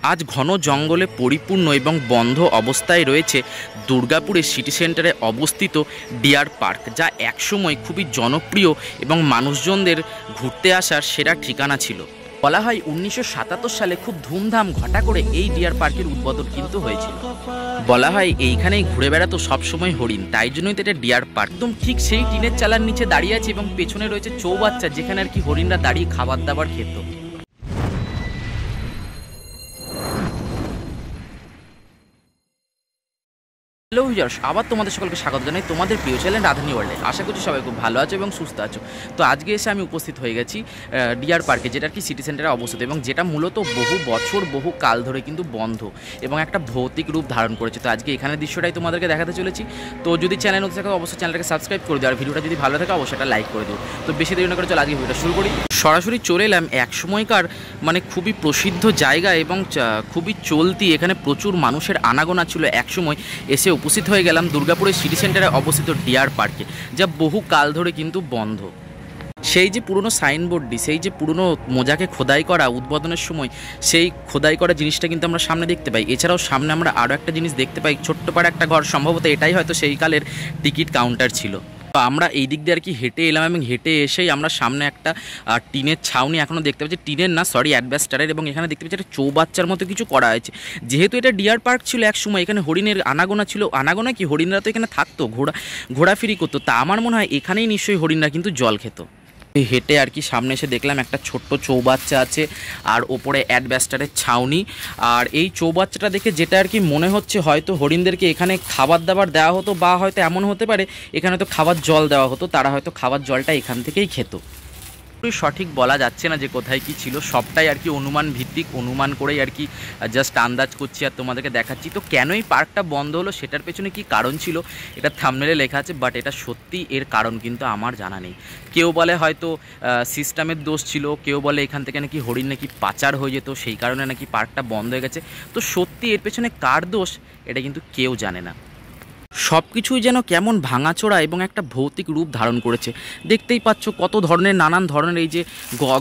আজ ঘন জঙ্গলে পরিপূর্ণ এবং বন্ধ অবস্থায় রয়েছে দুর্গাপুরের সিটি সেন্টারে অবস্থিত ডিয়ার পার্ক, যা একসময় খুবই জনপ্রিয় এবং মানুষজনদের ঘুরতে আসার সেরা ঠিকানা ছিল। বলা হয় 1977 সালে খুব ধুমধাম ঘটা করে এই ডিয়ার পার্কের উদ্বোধন কিন্তু হয়েছিল। বলা হয় এইখানেই ঘুরে বেড়াতো সবসময় হরিণ, তাই জন্যই তো এটা ডিয়ার পার্ক। একদম ঠিক সেই টিনের চালার নিচে দাঁড়িয়ে আছে এবং পেছনে রয়েছে চৌবাচ্চা, যেখানে আর কি হরিণরা দাঁড়িয়ে খাবার দাবার খেত। হ্যালো ভিউয়ার্স, আবার তোমাদের সকলকে স্বাগত জানাই তোমাদের প্রিয় চ্যানেল রাধানী ওয়ার্ল্ডে। আশা করছি সবাই খুব ভালো আছো এবং সুস্থ আছো। তো আজকে এসে আমি উপস্থিত হয়ে গেছি ডিয়ার পার্কে, যেটা কি সিটি সেন্টারে অবস্থিত এবং যেটা মূলত বহু বছর বহু কাল ধরে কিন্তু বন্ধ এবং একটা ভৌতিক রূপ ধারণ করেছে। তো আজকে এখানে দৃশ্যটাই তোমাদেরকে দেখাতে চলেছি। তো যদি চ্যানেল নতুন থাকে অবশ্যই চ্যানেলটাকে সাবস্ক্রাইব করে দিও, আর ভিডিওটা যদি ভালো থাকে অবশ্যই একটা লাইক করে দিও। তো বেশি দেরি না করে চলো আজকে ভিডিওটা শুরু করি। সরাসরি চলে এলাম এক সময়কার খুবই প্রসিদ্ধ জায়গা এবং খুবই চলতি, এখানে প্রচুর মানুষের আনাগোনা ছিল। একসময় এসে উপস্থিত হয়ে গেলাম দুর্গাপুরের সিটি সেন্টারে অবস্থিত ডিয়ার পার্কে, যা বহু কাল ধরে কিন্তু বন্ধ। সেই যে পুরনো সাইনবোর্ডটি, সেই যে পুরনো মোজাকে খোদাই করা উদ্বোধনের সময়, সেই খোদাই করা জিনিসটা কিন্তু আমরা সামনে দেখতে পাই। এছাড়াও সামনে আমরা আরও একটা জিনিস দেখতে পাই, ছোট্ট পাড়া একটা ঘর, সম্ভবত এটাই হয়তো সেই কালের টিকিট কাউন্টার ছিল। তো আমরা এই দিক দিয়ে আর কি হেঁটে এলাম এবং হেঁটে এসেই আমরা সামনে একটা টিনের ছাউনি এখনও দেখতে পাচ্ছি, টিনের না সরি অ্যাডভেস্টারের, এবং এখানে দেখতে পাচ্ছি একটা চৌবাচ্চার মতো কিছু করা হয়েছে। যেহেতু এটা ডিয়ার পার্ক ছিল এক সময়, এখানে হরিণের আনাগোনা ছিল। আনাগোনা কি, হরিণরা তো এখানে থাকতো, ঘোরাফেরি করতো। তা আমার মনে হয় এখানেই নিশ্চয়ই হরিণরা কিন্তু জল খেত। হেঁটে আর কি সামনে এসে দেখলাম একটা ছোট্ট চৌবাচ্চা আছে আর ওপরে অ্যাডভেস্টারের ছাউনি। আর এই চৌবাচ্চাটা দেখে যেটা আর কি মনে হচ্ছে, হয়তো হরিণদেরকে এখানে খাবার দাবার দেওয়া হতো, বা হয়তো এমন হতে পারে এখানে তো খাবার জল দেওয়া হতো, তারা হয়তো খাবার জলটা এখান থেকেই খেত। সঠিক বলা যাচ্ছে না যে কোথায় কি ছিল, সবটাই আর কি অনুমান ভিত্তিক, অনুমান করেই আর কি জাস্ট আন্দাজ করছি আর তোমাদেরকে দেখাচ্ছি। তো কেন এই পার্কটা বন্ধ হলো, সেটার পেছনে কি কারণ ছিল এটা থাম্বনেলে লেখা আছে, বাট এটা সত্যি এর কারণ কিন্তু আমার জানা নেই। কেউ বলে হয়তো সিস্টেমের দোষ ছিল, কেউ বলে এখান থেকে নাকি হরিণ নাকি পাচার হয়ে যেত, সেই কারণে নাকি পার্কটা বন্ধ হয়ে গেছে। তো সত্যি এর পেছনে কার দোষ এটা কিন্তু কেউ জানে না। সব কিছুই যেন কেমন ভাঙাচোরা এবং একটা ভৌতিক রূপ ধারণ করেছে। দেখতেই পাচ্ছ কত ধরনের নানান ধরনের এই যে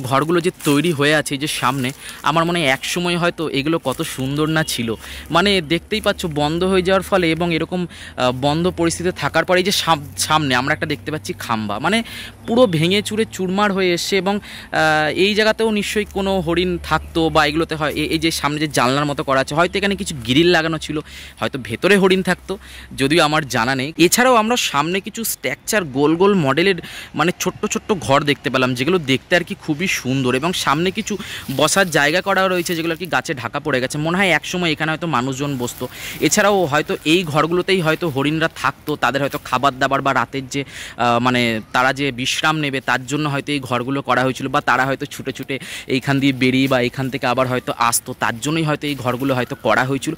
ঘরগুলো যে তৈরি হয়ে আছে এই যে সামনে, আমার মনে হয় এক সময় হয়তো এগুলো কত সুন্দর না ছিল। দেখতেই পাচ্ছ বন্ধ হয়ে যাওয়ার ফলে এবং এরকম বন্ধ পরিস্থিতিতে থাকার পরে এই যে সামনে আমরা একটা দেখতে পাচ্ছি খাম্বা, পুরো ভেঙে চুরে চুরমার হয়ে এসছে। এবং এই জায়গাতেও নিশ্চয়ই কোনো হরিণ থাকতো, বা এগুলোতে হয় এই যে সামনে যে জানলার মতো করা আছে, হয়তো এখানে কিছু গ্রিল লাগানো ছিল, হয়তো ভেতরে হরিণ থাকতো, যদিও আমার জানা নেই। এছাড়াও আমরা সামনে কিছু স্ট্রাকচার গোল গোল মডেলের ছোট্ট ছোট্ট ঘর দেখতে পেলাম, যেগুলো দেখতে আর কি খুবই সুন্দর, এবং সামনে কিছু বসার জায়গা করা রয়েছে যেগুলো আর কি গাছে ঢাকা পড়ে গেছে। মনে হয় একসময় এখানে হয়তো মানুষজন বসতো। এছাড়াও হয়তো এই ঘরগুলোতেই হয়তো হরিণরা থাকতো, তাদের হয়তো খাবার দাবার বা রাতের যে তারা যে বিশ্রাম নেবে তার জন্য হয়তো এই ঘরগুলো করা হয়েছিল, বা তারা হয়তো ছুটে ছুটে এইখান দিয়ে বেরিয়ে বা এইখান থেকে আবার হয়তো আসতো, তার জন্যই হয়তো এই ঘরগুলো হয়তো করা হয়েছিল।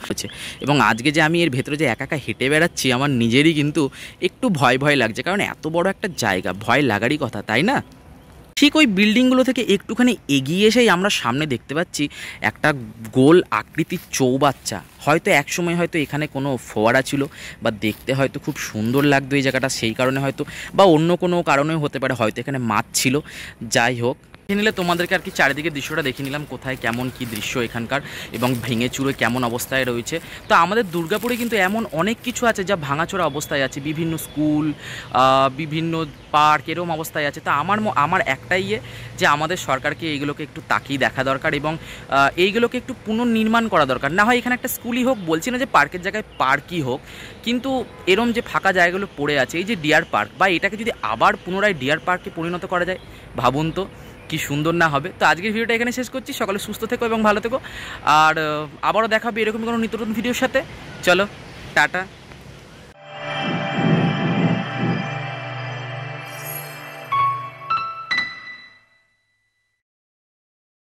এবং আজকে যে আমি এর ভেতরে যে একা একা হেঁটে বেড়াচ্ছি, আমার নিজেরই কিন্তু একটু ভয় ভয় লাগছে, কারণ এত বড় একটা জায়গা, ভয় লাগারই কথা, তাই না? ঠিক ওই বিল্ডিংগুলো থেকে একটুখানি এগিয়ে এসেই আমরা সামনে দেখতে পাচ্ছি একটা গোল আকৃতির চৌবাচ্চা। হয়তো একসময় হয়তো এখানে কোনো ফোয়ারা ছিল, বা দেখতে হয়তো খুব সুন্দর লাগতো এই জায়গাটা, সেই কারণে হয়তো, বা অন্য কোনো কারণেও হতে পারে, হয়তো এখানে মাছ ছিল। যাই হোক, নিলে তোমাদেরকে আর কি চারিদিকে দৃশ্যটা দেখে নিলাম, কোথায় কেমন কি দৃশ্য এখানকার, এবং ভেঙে চুরে কেমন অবস্থায় রয়েছে। তো আমাদের দুর্গাপুরে কিন্তু এমন অনেক কিছু আছে যা ভাঙাচোরা অবস্থায় আছে, বিভিন্ন স্কুল, বিভিন্ন পার্ক এরকম অবস্থায় আছে। তো আমার একটাই যে আমাদের সরকারকে এইগুলোকে একটু তাকিয়ে দেখা দরকার, এবং এইগুলোকে একটু পুনর্নির্মাণ করা দরকার। না হয় এখানে একটা স্কুলই হোক, বলছি না যে পার্কের জায়গায় পার্কই হোক, কিন্তু এরম যে ফাঁকা জায়গাগুলো পড়ে আছে, এই যে ডিয়ার পার্ক, বা এটাকে যদি আবার পুনরায় ডিয়ার পার্কে পরিণত করা যায়, ভাবুন তো কি সুন্দর না হবে। তো আজকের ভিডিওটা এখানে শেষ করছি। সকালে সুস্থ থেকো এবং ভালো থেকো, আর আবারও দেখাবে এরকম কোনো নিত্য নতুন ভিডিওর সাথে। চলো, টাটা।